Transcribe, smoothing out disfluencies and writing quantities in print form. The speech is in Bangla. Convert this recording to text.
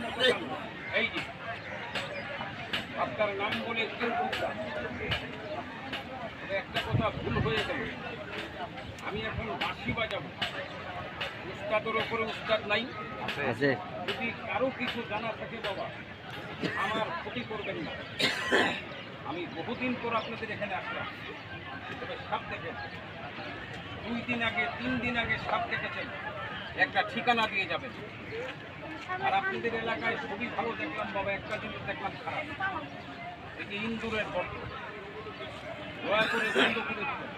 মতো এই যে আপনার নাম বলে কেউ বুঝলাম, তবে একটা কথা ভুল হয়ে গেল। আমি এখন বাঁশি বাজাবো, উস্তাদের ওপরে উস্তাদ নাই। আছে যদি কারো কিছু জানা থাকে বাবা, আমার ক্ষতি করবেন না। আমি বহুদিন পর আপনাদের এখানে আসলাম, তবে সাপ দেখেন 2 দিন আগে 3 দিন আগে সাপ দেখেছেন, একটা ঠিকানা দিয়ে যাবেন। আর আপনাদের এলাকায় খুবই ভালো দেখলাম বাবা, একটা জিনিস দেখলাম খারাপ, এই যে ইন্দুরের গর্ত দয়া করে বন্ধ করে দিবেন।